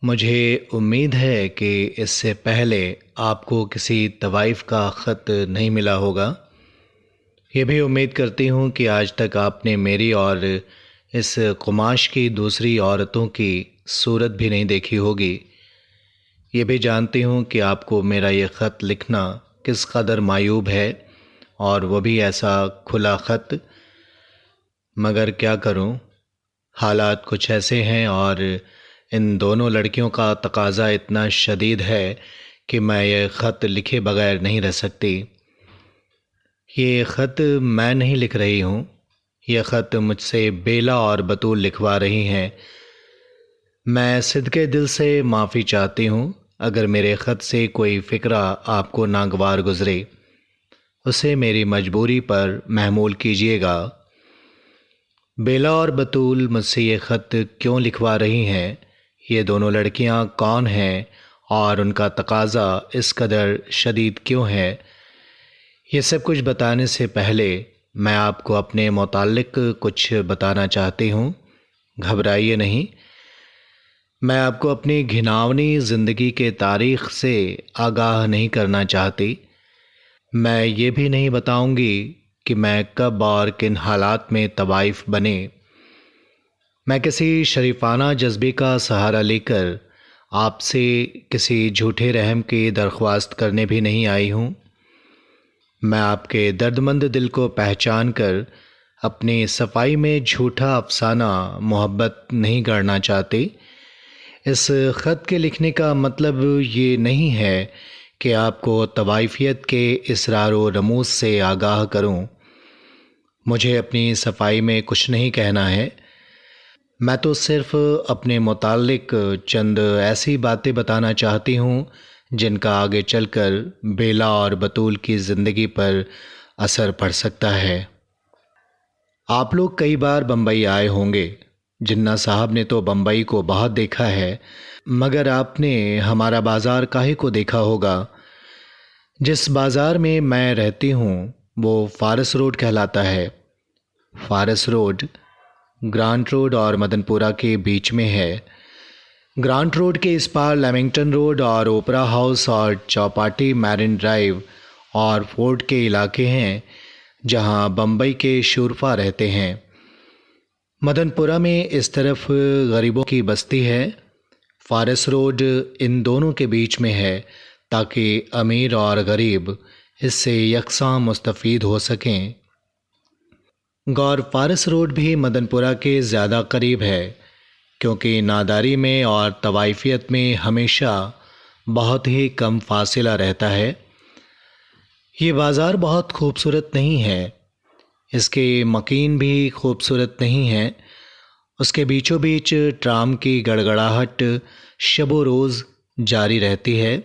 मुझे उम्मीद है कि इससे पहले आपको किसी तवाइफ़ का ख़त नहीं मिला होगा। ये भी उम्मीद करती हूँ कि आज तक आपने मेरी और इस क़ुमाश की दूसरी औरतों की सूरत भी नहीं देखी होगी। ये भी जानती हूँ कि आपको मेरा ये ख़त लिखना किस कदर मायूब है, और वो भी ऐसा खुला ख़त। मगर क्या करूँ, हालात कुछ ऐसे हैं और इन दोनों लड़कियों का तकाज़ा इतना शदीद है कि मैं ये ख़त लिखे बगैर नहीं रह सकती। ये ख़त मैं नहीं लिख रही हूँ, ये ख़त मुझसे बेला और बतूल लिखवा रही हैं। मैं सिदके दिल से माफ़ी चाहती हूँ अगर मेरे ख़त से कोई फ़िक्रा आपको नागवार गुज़रे। उसे मेरी मजबूरी पर महमूल कीजिएगा। बेला और बतूल मुझसे ये ख़त क्यों लिखवा रही हैं, ये दोनों लड़कियां कौन हैं और उनका तकाज़ा इस कदर शदीद क्यों है, ये सब कुछ बताने से पहले मैं आपको अपने मुताल्लिक़ कुछ बताना चाहती हूँ। घबराइए नहीं। मैं आपको अपनी घिनौनी ज़िंदगी के तारीख़ से आगाह नहीं करना चाहती। मैं ये भी नहीं बताऊंगी कि मैं कब और किन हालात में तवाइफ़ बने। मैं किसी शरीफाना जज्बे का सहारा लेकर आपसे किसी झूठे रहम की दरख्वास्त करने भी नहीं आई हूँ। मैं आपके दर्दमंद दिल को पहचान कर अपनी सफाई में झूठा अफसाना मोहब्बत नहीं गढ़ना चाहती। इस ख़त के लिखने का मतलब ये नहीं है कि आपको तवाइफियत के इसरार व रमूज़ से आगाह करूं। मुझे अपनी सफाई में कुछ नहीं कहना है। मैं तो सिर्फ़ अपने मुताल्लिक़ चंद ऐसी बातें बताना चाहती हूँ जिनका आगे चलकर बेला और बतूल की ज़िंदगी पर असर पड़ सकता है। आप लोग कई बार बम्बई आए होंगे। जिन्ना साहब ने तो बम्बई को बहुत देखा है, मगर आपने हमारा बाज़ार काहे को देखा होगा। जिस बाज़ार में मैं रहती हूँ वो फ़ारस रोड कहलाता है। फ़ारस रोड ग्रांट रोड और मदनपुरा के बीच में है। ग्रांट रोड के इस पार लेमिंगटन रोड और ओपरा हाउस और चौपाटी मैरिन ड्राइव और फोर्ट के इलाके हैं जहां बम्बई के शूरफा रहते हैं। मदनपुरा में इस तरफ गरीबों की बस्ती है। फ़ारस रोड इन दोनों के बीच में है ताकि अमीर और गरीब इससे यकसां मुस्तफ़ीद हो सकें। गौर फ़ारस रोड भी मदनपुरा के ज़्यादा करीब है क्योंकि नादारी में और तवाइफियत में हमेशा बहुत ही कम फासिला रहता है। ये बाज़ार बहुत खूबसूरत नहीं है, इसके मकीन भी खूबसूरत नहीं हैं। उसके बीचों बीच ट्राम की गड़गड़ाहट शबो रोज़ जारी रहती है।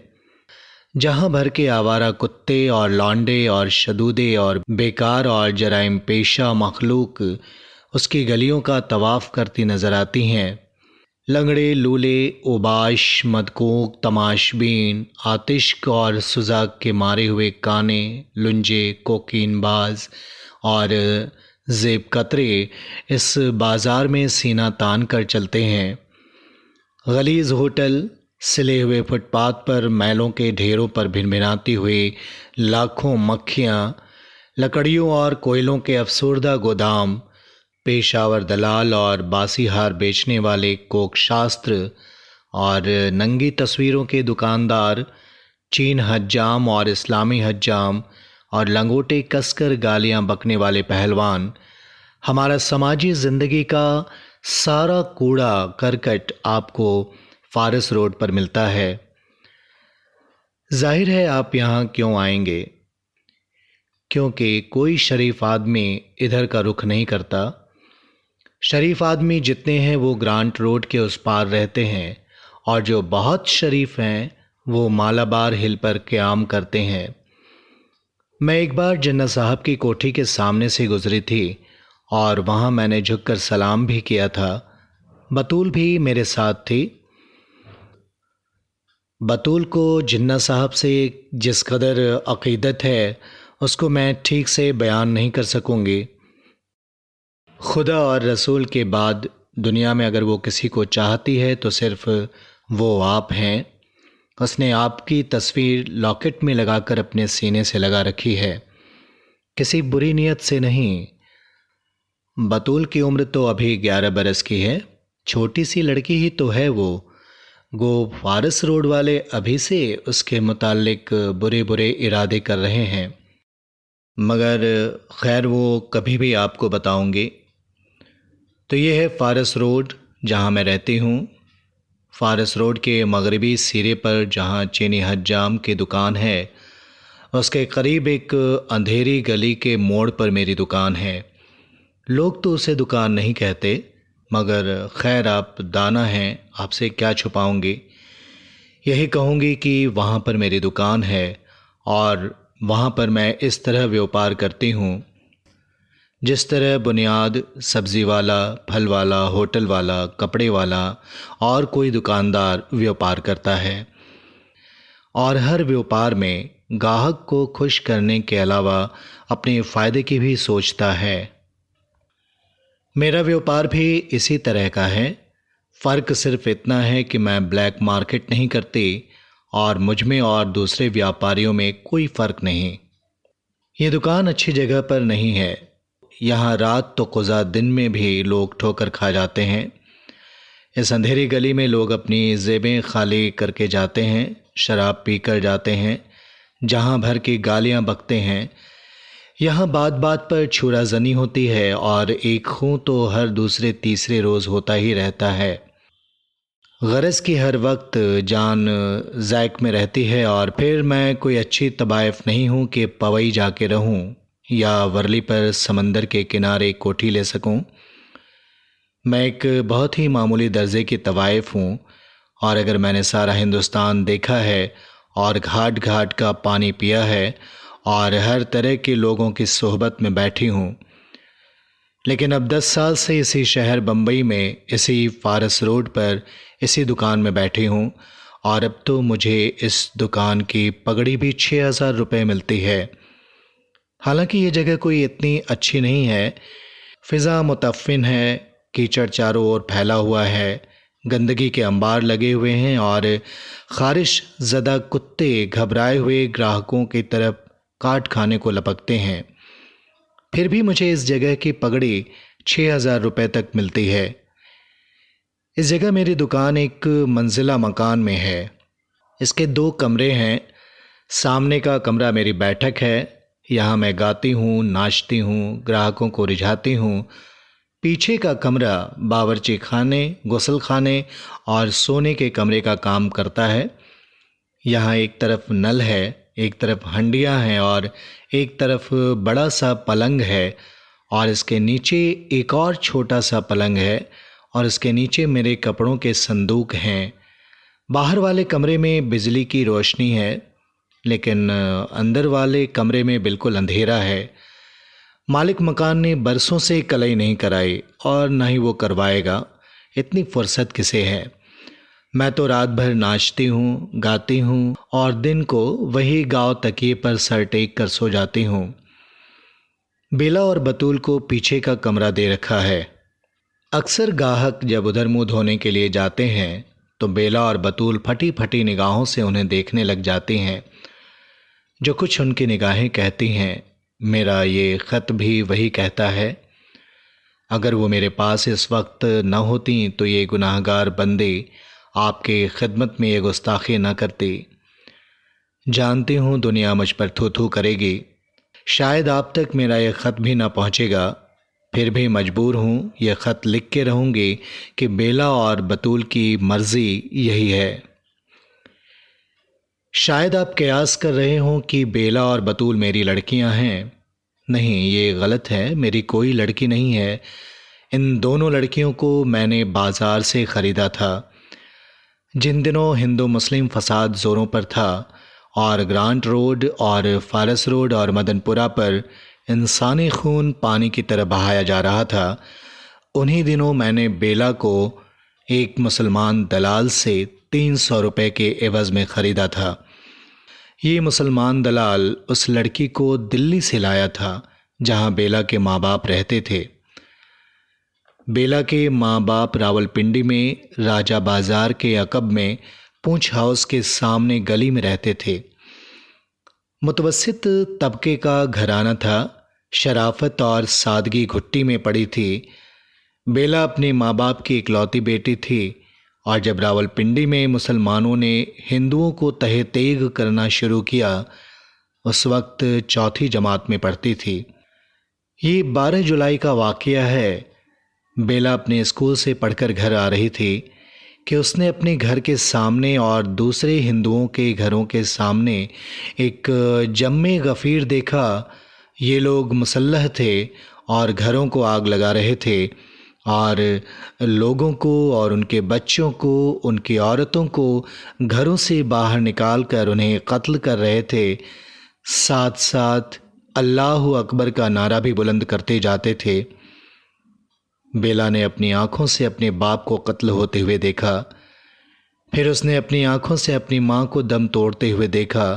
जहाँ भर के आवारा कुत्ते और लौंडे और शदूदे और बेकार और जराइम पेशा मखलूक उसकी गलियों का तवाफ़ करती नज़र आती हैं। लंगड़े लूले ओबाश मदकोक तमाशबीन आतिश्क और सुजाक के मारे हुए काने लुंजे कोकीनबाज और जेब कतरे इस बाज़ार में सीना तान कर चलते हैं। गलीज़ होटल सिले हुए फुटपाथ पर मैलों के ढेरों पर भिनभिनाती हुई लाखों मक्खियाँ, लकड़ियों और कोयलों के अफसरदा गोदाम, पेशावर दलाल और बासी हार बेचने वाले कोकशास्त्र और नंगी तस्वीरों के दुकानदार, चीन हज्जाम और इस्लामी हज्जाम और लंगोटे कसकर गालियां बकने वाले पहलवान, हमारा समाजी ज़िंदगी का सारा कूड़ा करकट आपको फ़ारस रोड पर मिलता है। जाहिर है आप यहाँ क्यों आएंगे, क्योंकि कोई शरीफ आदमी इधर का रुख नहीं करता। शरीफ आदमी जितने हैं वो ग्रांट रोड के उस पार रहते हैं और जो बहुत शरीफ हैं वो मालाबार हिल पर क़याम करते हैं। मैं एक बार जिन्ना साहब की कोठी के सामने से गुजरी थी और वहाँ मैंने झुककर सलाम भी किया था। बतूल भी मेरे साथ थी। बतूल को जिन्ना साहब से जिस कदर अक़ीदत है उसको मैं ठीक से बयान नहीं कर सकूँगी। खुदा और रसूल के बाद दुनिया में अगर वो किसी को चाहती है तो सिर्फ़ वो आप हैं। उसने आपकी तस्वीर लॉकेट में लगाकर अपने सीने से लगा रखी है, किसी बुरी नीयत से नहीं। बतूल की उम्र तो अभी 11 बरस की है, छोटी सी लड़की ही तो है वो फारस रोड वाले अभी से उसके मुताल्लिक बुरे बुरे इरादे कर रहे हैं, मगर खैर वो कभी भी आपको बताऊंगी। तो ये है फारस रोड जहाँ मैं रहती हूँ। फारस रोड के मगरबी सिरे पर जहाँ चीनी हज्जाम की दुकान है, उसके करीब एक अंधेरी गली के मोड़ पर मेरी दुकान है। लोग तो उसे दुकान नहीं कहते, मगर खैर आप दाना हैं, आपसे क्या छुपाऊंगी। यही कहूँगी कि वहाँ पर मेरी दुकान है और वहाँ पर मैं इस तरह व्यापार करती हूँ जिस तरह बुनियाद सब्ज़ी वाला, फल वाला, होटल वाला, कपड़े वाला और कोई दुकानदार व्यापार करता है। और हर व्यापार में ग्राहक को खुश करने के अलावा अपने फ़ायदे की भी सोचता है। मेरा व्यापार भी इसी तरह का है। फ़र्क सिर्फ इतना है कि मैं ब्लैक मार्केट नहीं करती और मुझ में और दूसरे व्यापारियों में कोई फ़र्क नहीं। ये दुकान अच्छी जगह पर नहीं है। यहाँ रात तो कुज़ा दिन में भी लोग ठोकर खा जाते हैं। इस अंधेरी गली में लोग अपनी जेबें खाली करके जाते हैं, शराब पीकर जाते हैं, जहाँ भर की गालियाँ बकते हैं। यहाँ बात बात पर छुराजनी होती है और एक खून तो हर दूसरे तीसरे रोज़ होता ही रहता है। गरज की हर वक्त जान ज़ैक में रहती है और फिर मैं कोई अच्छी तवाइफ नहीं हूँ कि पवई जाके रहूँ या वर्ली पर समंदर के किनारे कोठी ले सकूँ। मैं एक बहुत ही मामूली दर्जे की तवाइफ हूँ और अगर मैंने सारा हिंदुस्तान देखा है और घाट घाट का पानी पिया है और हर तरह के लोगों की सोहबत में बैठी हूँ, लेकिन अब 10 साल से इसी शहर बम्बई में इसी फारस रोड पर इसी दुकान में बैठी हूँ और अब तो मुझे इस दुकान की पगड़ी भी 6,000 रुपये मिलती है। हालांकि ये जगह कोई इतनी अच्छी नहीं है। फ़िज़ा मुतफ़िन है, कीचड़ चारों ओर फैला हुआ है, गंदगी के अंबार लगे हुए हैं और ख़ारिश ज़दा कुत्ते घबराए हुए ग्राहकों की तरफ काट खाने को लपकते हैं। फिर भी मुझे इस जगह की पगड़ी 6,000 रुपये तक मिलती है। इस जगह मेरी दुकान एक मंजिला मकान में है। इसके 2 कमरे हैं। सामने का कमरा मेरी बैठक है, यहाँ मैं गाती हूँ, नाचती हूँ, ग्राहकों को रिझाती हूँ। पीछे का कमरा बावर्ची खाने, गुसल खाने और सोने के कमरे का काम करता है। यहाँ एक तरफ नल है, एक तरफ हंडियाँ हैं और एक तरफ बड़ा सा पलंग है और इसके नीचे एक और छोटा सा पलंग है और इसके नीचे मेरे कपड़ों के संदूक हैं। बाहर वाले कमरे में बिजली की रोशनी है, लेकिन अंदर वाले कमरे में बिल्कुल अंधेरा है। मालिक मकान ने बरसों से कलई नहीं कराई और न ही वो करवाएगा। इतनी फुर्सत किसे है। मैं तो रात भर नाचती हूँ, गाती हूँ और दिन को वही गाँव तकिए पर सर टेक कर सो जाती हूँ। बेला और बतूल को पीछे का कमरा दे रखा है। अक्सर गाहक जब उधर मुंह धोने के लिए जाते हैं तो बेला और बतूल फटी फटी निगाहों से उन्हें देखने लग जाती हैं। जो कुछ उनकी निगाहें कहती हैं, मेरा ये ख़त भी वही कहता है। अगर वो मेरे पास इस वक्त न होती तो ये गुनाहगार बंदे आपके खिदमत में ये गुस्ताखी न करती। जानती हूँ दुनिया मुझ पर थू थू करेगी, शायद आप तक मेरा ये ख़त भी ना पहुँचेगा, फिर भी मजबूर हूँ ये ख़त लिख के रहूँगी कि बेला और बतूल की मर्ज़ी यही है। शायद आप कयास कर रहे हों कि बेला और बतूल मेरी लड़कियां हैं। नहीं, ये गलत है, मेरी कोई लड़की नहीं है। इन दोनों लड़कियों को मैंने बाज़ार से ख़रीदा था। जिन दिनों हिंदू मुस्लिम फसाद ज़ोरों पर था और ग्रांट रोड और फारस रोड और मदनपुरा पर इंसानी खून पानी की तरह बहाया जा रहा था, उन्हीं दिनों मैंने बेला को एक मुसलमान दलाल से 300 रुपये के एवज़ में ख़रीदा था। ये मुसलमान दलाल उस लड़की को दिल्ली से लाया था जहाँ बेला के माँ बाप रहते थे। बेला के माँ बाप रावलपिंडी में राजा बाजार के अकब में पूंछ हाउस के सामने गली में रहते थे। मुतवस्सित तबके का घराना था। शराफत और सादगी घुट्टी में पड़ी थी। बेला अपने माँ बाप की इकलौती बेटी थी और जब रावलपिंडी में मुसलमानों ने हिंदुओं को तहे तेग करना शुरू किया, उस वक्त चौथी जमात में पढ़ती थी। ये 12 जुलाई का वाक़या है। बेला अपने स्कूल से पढ़कर घर आ रही थी कि उसने अपने घर के सामने और दूसरे हिंदुओं के घरों के सामने एक जम्मे गफ़ीर देखा। ये लोग मुसल्लह थे और घरों को आग लगा रहे थे और लोगों को और उनके बच्चों को, उनकी औरतों को घरों से बाहर निकालकर उन्हें कत्ल कर रहे थे। साथ साथ अल्लाहु अकबर का नारा भी बुलंद करते जाते थे। बेला ने अपनी आंखों से अपने बाप को कत्ल होते हुए देखा। फिर उसने अपनी आंखों से अपनी माँ को दम तोड़ते हुए देखा।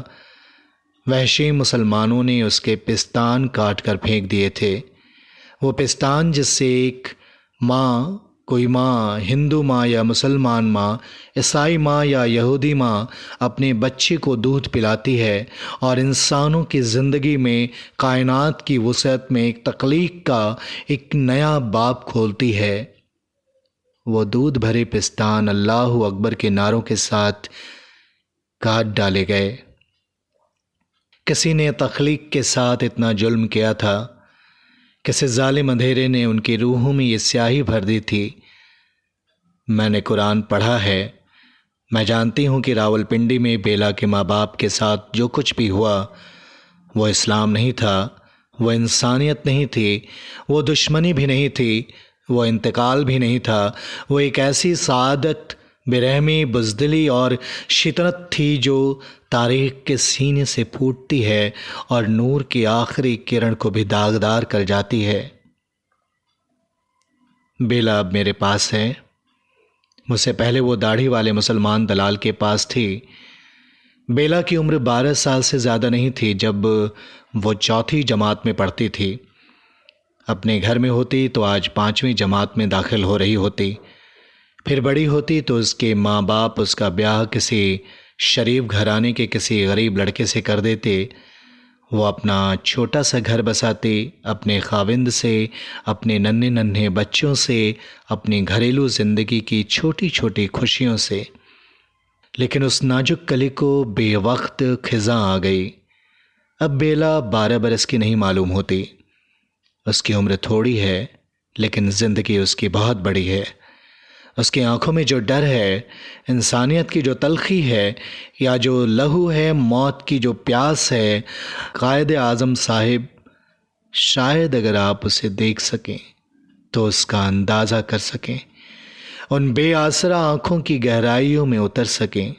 वहशी मुसलमानों ने उसके पिस्तान काट कर फेंक दिए थे। वो पिस्तान जिससे एक माँ, कोई माँ, हिंदू माँ या मुसलमान माँ, ईसाई माँ या यहूदी माँ अपने बच्चे को दूध पिलाती है और इंसानों की ज़िंदगी में, कायनात की वुसअत में एक तख्लीक का एक नया बाब खोलती है, वो दूध भरे पिस्तान अल्लाहु अकबर के नारों के साथ काट डाले गए। किसी ने तख्लीक के साथ इतना जुल्म किया था, किसी जालिम अंधेरे ने उनकी रूहों में ये स्याही भर दी थी। मैंने कुरान पढ़ा है। मैं जानती हूँ कि रावलपिंडी में बेला के माँ बाप के साथ जो कुछ भी हुआ वो इस्लाम नहीं था, वो इंसानियत नहीं थी, वो दुश्मनी भी नहीं थी, वो इंतकाल भी नहीं था। वो एक ऐसी सादत, बेरहमी, बुज़दिली और शितरत थी जो तारीख़ के सीने से फूटती है और नूर की आखिरी किरण को भी दागदार कर जाती है। बेला अब मेरे पास है। मुझसे पहले वो दाढ़ी वाले मुसलमान दलाल के पास थी। बेला की उम्र 12 साल से ज़्यादा नहीं थी जब वो चौथी जमात में पढ़ती थी। अपने घर में होती तो आज 5वीं जमात में दाखिल हो रही होती। फिर बड़ी होती तो उसके माँ बाप उसका ब्याह किसी शरीफ घराने के किसी गरीब लड़के से कर देते। वो अपना छोटा सा घर बसाती, अपने खाविंद से, अपने नन्हे नन्हे बच्चों से, अपनी घरेलू ज़िंदगी की छोटी छोटी खुशियों से। लेकिन उस नाजुक कली को बेवक्त खिज़ा आ गई। अब बेला 12 बरस की नहीं मालूम होती। उसकी उम्र थोड़ी है लेकिन ज़िंदगी उसकी बहुत बड़ी है। उसकी आंखों में जो डर है, इंसानियत की जो तलखी है, या जो लहू है, मौत की जो प्यास है, कायद आज़म साहिब, शायद अगर आप उसे देख सकें तो उसका अंदाज़ा कर सकें, उन बेआसरा आंखों की गहराइयों में उतर सकें।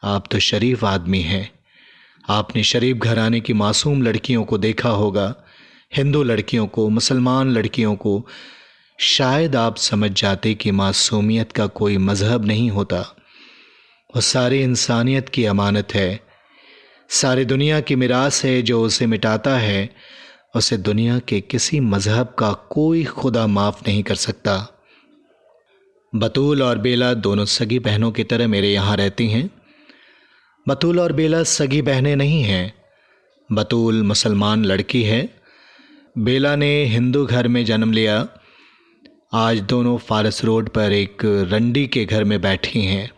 आप तो शरीफ आदमी हैं। आपने शरीफ घराने की मासूम लड़कियों को देखा होगा, हिंदू लड़कियों को, मुसलमान लड़कियों को। शायद आप समझ जाते कि मासूमियत का कोई मज़हब नहीं होता। वो सारी इंसानियत की अमानत है, सारी दुनिया की मिरास है। जो उसे मिटाता है उसे दुनिया के किसी मज़हब का कोई खुदा माफ़ नहीं कर सकता। बतूल और बेला दोनों सगी बहनों की तरह मेरे यहाँ रहती हैं। बतूल और बेला सगी बहनें नहीं हैं। बतूल मुसलमान लड़की है। बेला ने हिंदू घर में जन्म लिया। आज दोनों फारस रोड पर एक रंडी के घर में बैठी हैं।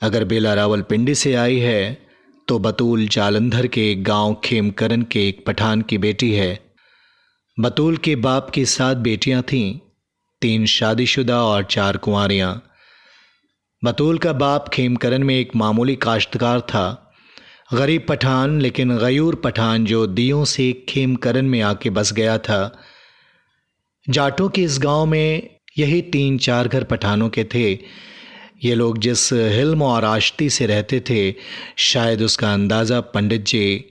अगर बेला रावलपिंडी से आई है तो बतूल जालंधर के एक गांव खेमकरन के एक पठान की बेटी है। बतूल के बाप की 7 बेटियां थीं, 3 शादीशुदा और 4 कुंवारियां। बतूल का बाप खेमकरन में एक मामूली काश्तकार था, गरीब पठान, लेकिन गयूर पठान जो दियों से खेमकरन में आके बस गया था। जाटों के इस गांव में यही 3-4 घर पठानों के थे। ये लोग जिस हिल्म और आश्ती से रहते थे, शायद उसका अंदाज़ा पंडित जी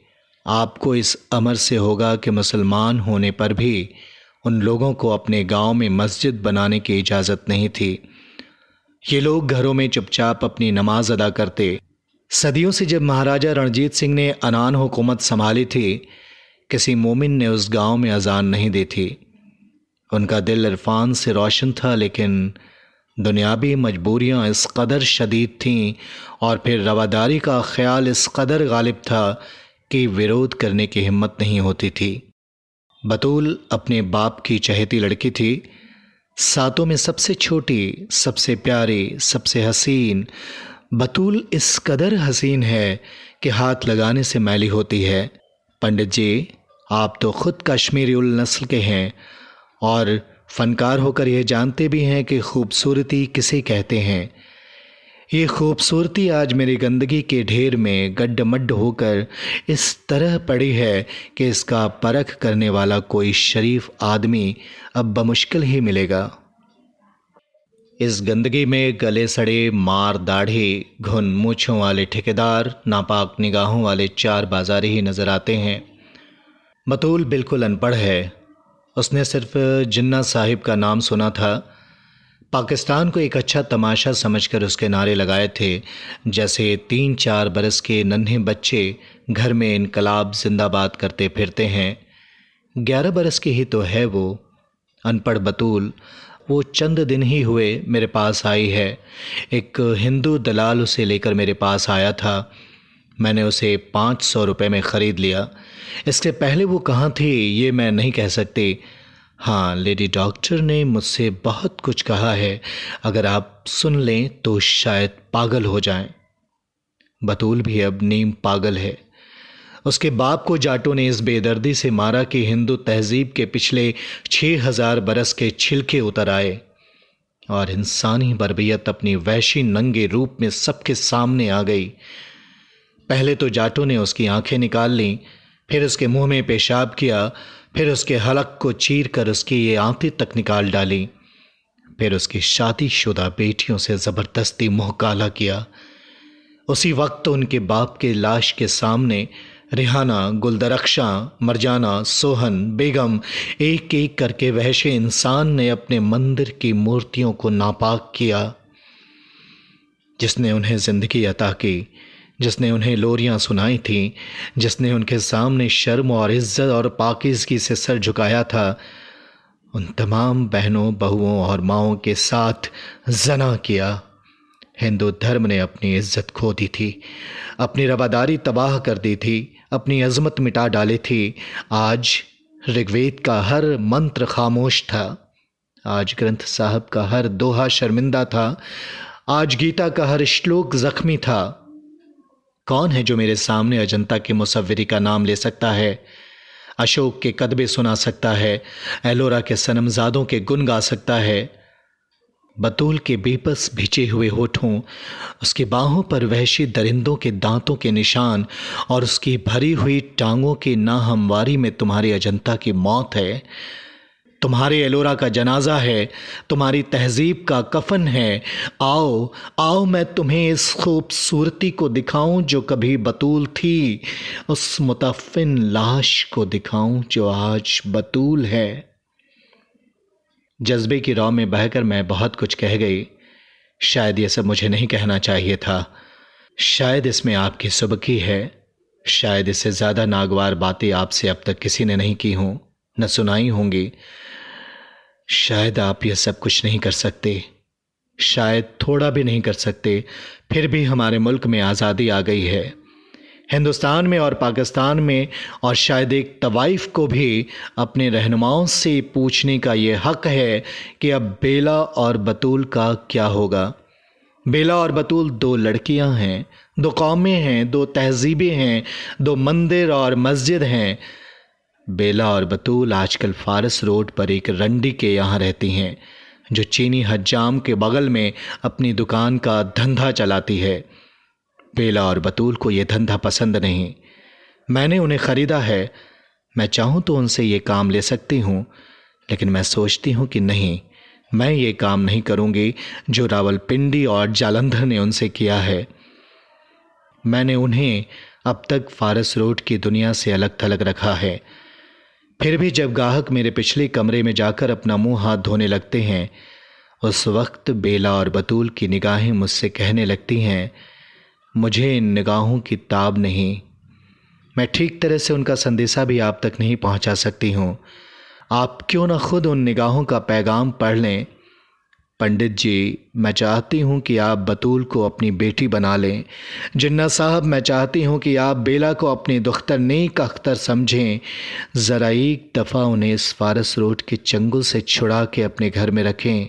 आपको इस अमर से होगा कि मुसलमान होने पर भी उन लोगों को अपने गांव में मस्जिद बनाने की इजाज़त नहीं थी। ये लोग घरों में चुपचाप अपनी नमाज अदा करते। सदियों से जब महाराजा रणजीत सिंह ने अनान हुकूमत संभाली थी, किसी मोमिन ने उस गांव में अजान नहीं दी थी। उनका दिल इरफान से रोशन था, लेकिन दुनियावी मजबूरियां इस कदर शदीद थीं और फिर रवादारी का ख्याल इस कदर गालिब था कि विरोध करने की हिम्मत नहीं होती थी। बतूल अपने बाप की चहेती लड़की थी, सातों में सबसे छोटी, सबसे प्यारी, सबसे हसीन। बतूल इस कदर हसीन है कि हाथ लगाने से मैली होती है। पंडित जी, आप तो खुद कश्मीरी उल नस्ल के हैं और फनकार होकर यह जानते भी हैं कि खूबसूरती किसे कहते हैं। ये खूबसूरती आज मेरी गंदगी के ढेर में गड्ढमड्ढ होकर इस तरह पड़ी है कि इसका परख करने वाला कोई शरीफ आदमी अब बमुश्किल ही मिलेगा। इस गंदगी में गले सड़े, मार दाढ़ी, घुन मूँछों वाले ठेकेदार, नापाक निगाहों वाले चार बाजारी ही नजर आते हैं। बतूल बिल्कुल अनपढ़ है। उसने सिर्फ जिन्ना साहिब का नाम सुना था। पाकिस्तान को एक अच्छा तमाशा समझकर उसके नारे लगाए थे, जैसे 3-4 बरस के नन्हे बच्चे घर में इनकलाब जिंदाबाद करते फिरते हैं। 11 बरस की ही तो है वो। अनपढ़ बतूल वो चंद दिन ही हुए मेरे पास आई है। एक हिंदू दलाल उसे लेकर मेरे पास आया था। मैंने उसे 500 रुपये में ख़रीद लिया। इसके पहले वो कहाँ थी ये मैं नहीं कह सकती। हाँ, लेडी डॉक्टर ने मुझसे बहुत कुछ कहा है, अगर आप सुन लें तो शायद पागल हो जाएं। बतूल भी अब नीम पागल है। उसके बाप को जाटों ने इस बेदर्दी से मारा कि हिंदू तहजीब के पिछले 6000 बरस के छिलके उतर आए और इंसानी बर्बियत अपनी वैशी नंगे रूप में सबके सामने आ गई। पहले तो जाटों ने उसकी आंखें निकाल लीं, फिर उसके मुंह में पेशाब किया, फिर उसके हलक को चीर कर उसकी ये आंतें तक निकाल डाली, फिर उसकी शादीशुदा बेटियों से ज़बरदस्ती मुँह काला किया। उसी वक्त उनके बाप के लाश के सामने रिहाना, गुलदरख्शा, मरजाना, सोहन, बेगम, एक एक करके वहशे इंसान ने अपने मंदिर की मूर्तियों को नापाक किया। जिसने उन्हें जिंदगी अता की, जिसने उन्हें लोरियां सुनाई थीं, जिसने उनके सामने शर्म और इज्जत और पाकीज़गी से सर झुकाया था, उन तमाम बहनों, बहुओं और माओं के साथ जना किया। हिंदू धर्म ने अपनी इज्जत खो दी थी, अपनी रवादारी तबाह कर दी थी, अपनी अजमत मिटा डाली थी। आज ऋग्वेद का हर मंत्र खामोश था, आज ग्रंथ साहब का हर दोहा शर्मिंदा था, आज गीता का हर श्लोक जख्मी था। कौन है जो मेरे सामने अजंता के मुसव्विरी का नाम ले सकता है, अशोक के कदबे सुना सकता है, एलोरा के सनमजादों के गुन गा सकता है? बतूल के बेबस भिजे हुए होठों, उसकी बाहों पर वहशी दरिंदों के दांतों के निशान और उसकी भरी हुई टांगों की नाहमवारी में तुम्हारी अजंता की मौत है, तुम्हारे एलोरा का जनाजा है, तुम्हारी तहजीब का कफन है। आओ आओ, मैं तुम्हें इस खूबसूरती को दिखाऊं जो कभी बतूल थी, उस मुतफ़िन लाश को दिखाऊं जो आज बतूल है। जज्बे की रौ में बहकर मैं बहुत कुछ कह गई। शायद ये सब मुझे नहीं कहना चाहिए था, शायद इसमें आपकी सुबकी है, शायद इससे ज़्यादा नागवार बातें आपसे अब तक किसी ने नहीं की हों, न सुनाई होंगी। शायद आप यह सब कुछ नहीं कर सकते, शायद थोड़ा भी नहीं कर सकते, फिर भी हमारे मुल्क में आज़ादी आ गई है। हिंदुस्तान में और पाकिस्तान में और शायद एक तवाइफ को भी अपने रहनुमाओं से पूछने का ये हक़ है कि अब बेला और बतूल का क्या होगा। बेला और बतूल दो लड़कियां हैं, दो कौमें हैं, दो तहजीबें हैं, दो मंदिर और मस्जिद हैं। बेला और बतूल आजकल फारस रोड पर एक रंडी के यहाँ रहती हैं, जो चीनी हज्जाम के बगल में अपनी दुकान का धंधा चलाती है। बेला और बतूल को यह धंधा पसंद नहीं। मैंने उन्हें ख़रीदा है, मैं चाहूँ तो उनसे ये काम ले सकती हूँ, लेकिन मैं सोचती हूँ कि नहीं, मैं ये काम नहीं करूँगी जो रावलपिंडी और जालंधर ने उनसे किया है। मैंने उन्हें अब तक फारस रोड की दुनिया से अलग थलग रखा है। फिर भी जब गाहक मेरे पिछले कमरे में जाकर अपना मुंह हाथ धोने लगते हैं, उस वक्त बेला और बतूल की निगाहें मुझसे कहने लगती हैं, मुझे इन निगाहों की ताब नहीं, मैं ठीक तरह से उनका संदेशा भी आप तक नहीं पहुंचा सकती हूँ। आप क्यों ना खुद उन निगाहों का पैगाम पढ़ लें। पंडित जी, मैं चाहती हूँ कि आप बतूल को अपनी बेटी बना लें। जिन्ना साहब, मैं चाहती हूँ कि आप बेला को अपनी दुख्तर नेक अख्तर समझें। ज़रा एक दफ़ा उन्हें इस फारस रोड के चंगुल से छुड़ा के अपने घर में रखें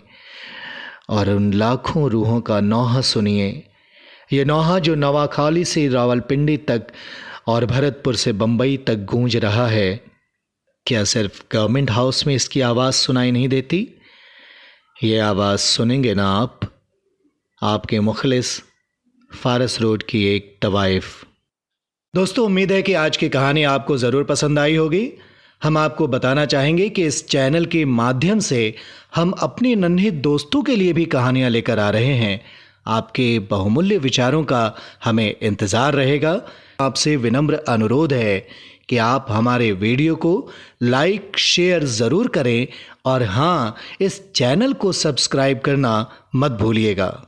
और उन लाखों रूहों का नौहा सुनिए। ये नौहा जो नवाखाली से रावलपिंडी तक और भरतपुर से बम्बई तक गूंज रहा है, क्या सिर्फ गवर्नमेंट हाउस में इसकी आवाज़ सुनाई नहीं देती? ये आवाज़ सुनेंगे ना आप? आपके मुखलिस फारस रोड की एक तवाइफ। दोस्तों, उम्मीद है कि आज की कहानी आपको ज़रूर पसंद आई होगी। हम आपको बताना चाहेंगे कि इस चैनल के माध्यम से हम अपने नन्हे दोस्तों के लिए भी कहानियाँ लेकर आ रहे हैं। आपके बहुमूल्य विचारों का हमें इंतज़ार रहेगा। आपसे विनम्र अनुरोध है कि आप हमारे वीडियो को लाइक शेयर ज़रूर करें और हाँ, इस चैनल को सब्सक्राइब करना मत भूलिएगा।